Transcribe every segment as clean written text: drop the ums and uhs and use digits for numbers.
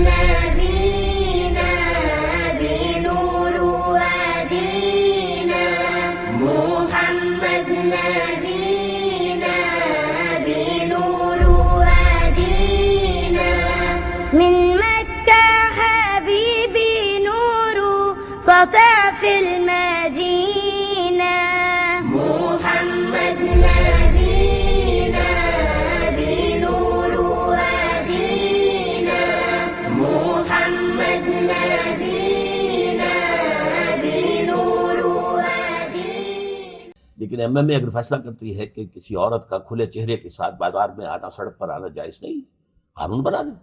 نبينا بنور هدينا محمد نبينا بنور هدينا من مكة حبيبي نور سطع في المدينة محمد نبينا بنور هدينا محمد نبينا بنور هدينا. لیکن ایم اگر فیصلہ کرتی ہے کہ کسی عورت کا کھلے چہرے کے ساتھ بازار میں آنا، سڑک پر آنا جائز نہیں، قانون بنا دیں.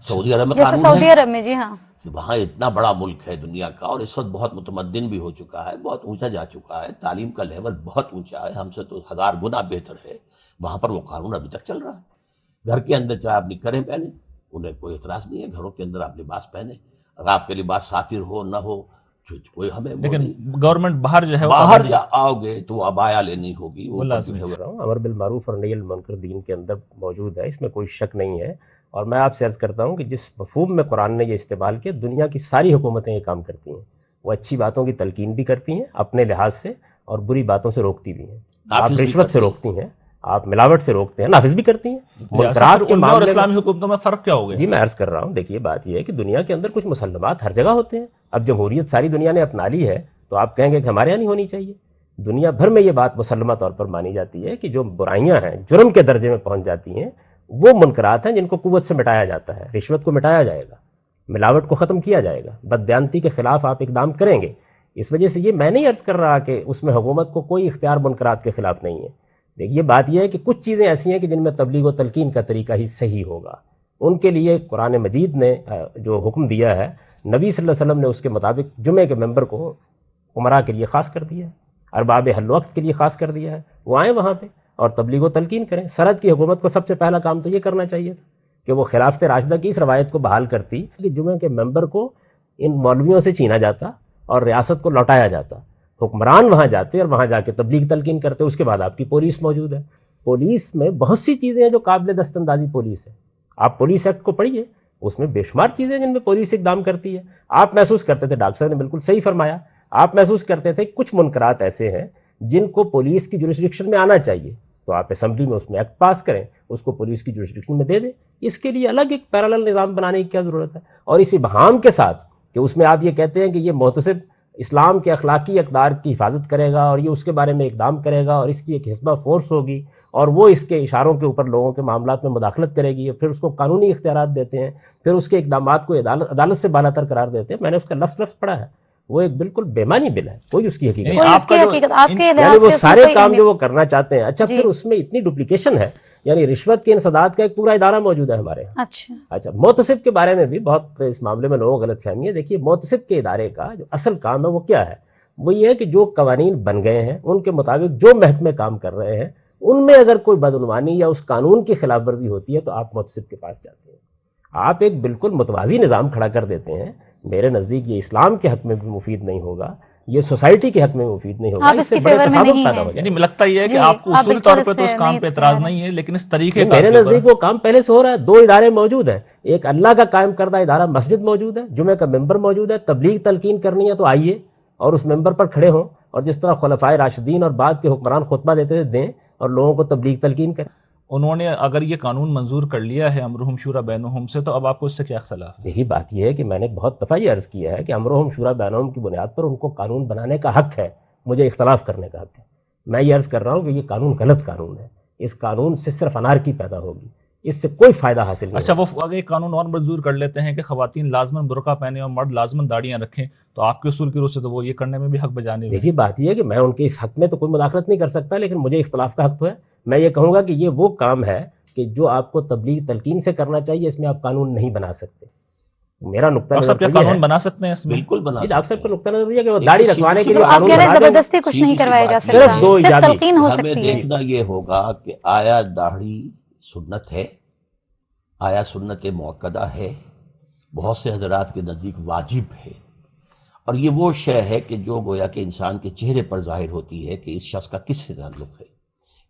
سعودی عرب میں جیسے سعودی عرب میں، جی ہاں، وہاں اتنا بڑا ملک ہے دنیا کا، اور اس وقت بہت متمدن بھی ہو چکا ہے، بہت اونچا جا چکا ہے، تعلیم کا لیول بہت اونچا ہے، ہم سے تو 1000 گنا بہتر ہے. وہاں پر وہ قانون ابھی تک چل رہا ہے. گھر کے اندر چاہے آپ نکریں پہنیں، انہیں کوئی اعتراض نہیں ہے. گھروں کے اندر آپ لباس پہنیں، اگر آپ کے لباس ساتر ہو نہ ہو کوئی ہمیں، لیکن گورنمنٹ باہر جو ہے باہر آؤ گے تو عبایا لینی ہوگی. وہ امر بالمعروف اور نہی عن المنکر دین کے اندر موجود ہے، اس میں کوئی شک نہیں ہے. اور میں آپ سے عرض کرتا ہوں کہ جس مفہوم میں قرآن نے یہ استعمال کیا، دنیا کی ساری حکومتیں یہ کام کرتی ہیں. وہ اچھی باتوں کی تلقین بھی کرتی ہیں اپنے لحاظ سے، اور بری باتوں سے روکتی بھی ہیں. آپ رشوت سے روکتی ہیں، آپ ملاوٹ سے روکتے ہیں، نافذ بھی کرتی ہیں. منکرات کے معاملے اور اسلامی حکومتوں میں فرق کیا ہو گیا؟ جی میں عرض کر رہا ہوں، دیکھیے بات یہ ہے کہ دنیا کے اندر کچھ مسلمات ہر جگہ ہوتے ہیں. اب جمہوریت ساری دنیا نے اپنا لی ہے تو آپ کہیں گے کہ ہمارے یہاں نہیں ہونی چاہیے. دنیا بھر میں یہ بات مسلمہ طور پر مانی جاتی ہے کہ جو برائیاں ہیں، جرم کے درجے میں پہنچ جاتی ہیں، وہ منکرات ہیں جن کو قوت سے مٹایا جاتا ہے. رشوت کو مٹایا جائے گا، ملاوٹ کو ختم کیا جائے گا، بددیانتی کے خلاف آپ اقدام کریں گے. اس وجہ سے یہ میں نہیں عرض کر رہا کہ اس میں حکومت کو کوئی اختیار منکرات کے خلاف نہیں ہے. دیکھیے بات یہ ہے کہ کچھ چیزیں ایسی ہیں کہ جن میں تبلیغ و تلقین کا طریقہ ہی صحیح ہوگا. ان کے لیے قرآن مجید نے جو حکم دیا ہے، نبی صلی اللہ علیہ وسلم نے اس کے مطابق جمعہ کے ممبر کو عمرہ کے لیے خاص کر دیا ہے، ارباب حل وقت کے لیے خاص کر دیا ہے. وہ آئیں وہاں پہ اور تبلیغ و تلقین کریں. سرحد کی حکومت کو سب سے پہلا کام تو یہ کرنا چاہیے تھا کہ وہ خلافت راشدہ کی اس روایت کو بحال کرتی کہ جمعہ کے ممبر کو ان مولویوں سے چھینا جاتا اور ریاست کو لوٹایا جاتا. حکمران وہاں جاتے اور وہاں جا کے تبلیغ تلقین کرتے. اس کے بعد آپ کی پولیس موجود ہے. پولیس میں بہت سی چیزیں ہیں جو قابل دست اندازی پولیس ہے. آپ پولیس ایکٹ کو پڑھیے، اس میں بے شمار چیزیں جن میں پولیس اقدام کرتی ہے. آپ محسوس کرتے تھے، ڈاکٹر صاحب نے بالکل صحیح فرمایا، آپ محسوس کرتے تھے کچھ منکرات ایسے ہیں جن کو پولیس کی جورسڈکشن میں آنا چاہیے، تو آپ اسمبلی میں اس میں ایکٹ پاس کریں، اس کو پولیس کی جورسڈکشن میں دے دیں. اس کے لیے الگ ایک پیرالل نظام بنانے کی کیا ضرورت ہے؟ اور اس ابہام کے ساتھ کہ اس میں آپ یہ کہتے ہیں کہ یہ محتسب اسلام کے اخلاقی اقدار کی حفاظت کرے گا اور یہ اس کے بارے میں اقدام کرے گا اور اس کی ایک حزبہ فورس ہوگی اور وہ اس کے اشاروں کے اوپر لوگوں کے معاملات میں مداخلت کرے گی، پھر اس کو قانونی اختیارات دیتے ہیں، پھر اس کے اقدامات کو عدالت سے بالا تر قرار دیتے ہیں. میں نے اس کا لفظ پڑھا ہے، وہ ایک بالکل بےمانی بل ہے، کوئی اس کی حقیقت یعنی وہ سارے کام جو وہ کرنا چاہتے ہیں. اچھا پھر اس میں اتنی ڈپلیکیشن ہے، یعنی رشوت کے انسداد کا ایک پورا ادارہ موجود ہے ہمارے یہاں. اچھا محتسب کے بارے میں بھی بہت اس معاملے میں لوگوں کو غلط فہمی ہے. دیکھیے محتسب کے ادارے کا جو اصل کام ہے وہ کیا ہے؟ وہ یہ ہے کہ جو قوانین بن گئے ہیں ان کے مطابق جو محکمے کام کر رہے ہیں ان میں اگر کوئی بدعنوانی یا اس قانون کی خلاف ورزی ہوتی ہے تو آپ محتسب کے پاس جاتے ہیں. آپ ایک بالکل متوازی نظام کھڑا کر دیتے ہیں. میرے نزدیک یہ اسلام کے حق میں بھی مفید نہیں ہوگا، یہ سوسائٹی کے حق میں مفید نہیں ہوگا. اس سے بڑے تصادم پیدا ہو جائے. یعنی لگتا یہ ہے کہ آپ کو اصولی طور پہ تو اس کام پہ اعتراض نہیں ہے، لیکن اس طریقے میرے نزدیک وہ کام پہلے سے ہو رہا ہے. 2 ادارے موجود ہیں، ایک اللہ کا قائم کردہ ادارہ مسجد موجود ہے، جمعہ کا ممبر موجود ہے. تبلیغ تلقین کرنی ہے تو آئیے اور اس ممبر پر کھڑے ہوں اور جس طرح خلفائے راشدین اور بعد کے حکمران خطبہ دیتے تھے دیں اور لوگوں کو تبلیغ تلقین کریں. انہوں نے اگر یہ قانون منظور کر لیا ہے امرہم شورا بینہم سے، تو اب آپ کو اس سے کیا اختلاف ہے؟ یہی بات یہ ہے کہ میں نے بہت دفعہ یہ عرض کیا ہے کہ امرہم شورا بینہم کی بنیاد پر ان کو قانون بنانے کا حق ہے، مجھے اختلاف کرنے کا حق ہے. میں یہ عرض کر رہا ہوں کہ یہ قانون غلط قانون ہے. اس قانون سے صرف انارکی پیدا ہوگی، اس سے کوئی فائدہ حاصل نہیں. اچھا وہ اگر ایک قانون اور منظور کر لیتے ہیں کہ خواتین لازماً برقع پہنے اور مرد لازماً داڑیاں رکھیں، تو آپ کے اصول کی روح سے تو وہ یہ کرنے میں بھی حق بجانے. دیکھیے بات یہ ہے کہ میں ان کے اس حق میں تو کوئی مداخلت نہیں کر سکتا، لیکن مجھے اختلاف کا حق تو ہے. میں یہ کہوں گا کہ یہ وہ کام ہے کہ جو آپ کو تبلیغ تلقین سے کرنا چاہیے، اس میں آپ قانون نہیں بنا سکتے. میرا نقطہ نظر کیا قانون بنا سکتے ہیں؟ بالکل بنا سکتے ہیں. ڈاکٹر صاحب کا نقطہ نظر یہ کہ وہ داڑھی رکھوانے کے لیے آپ کہہ رہے ہیں زبردستی کچھ نہیں کروایا جا سکتا، صرف 2 ایجابی. تلقین ہو سکتی ہے. ہمیں دیکھنا یہ ہوگا کہ آیا داڑھی سنت ہے، آیا سنت مؤکدہ ہے، بہت سے حضرات کے نزدیک واجب ہے، اور یہ وہ شے ہے کہ جو گویا کہ انسان کے چہرے پر ظاہر ہوتی ہے کہ اس شخص کا کس سے تعلق ہے،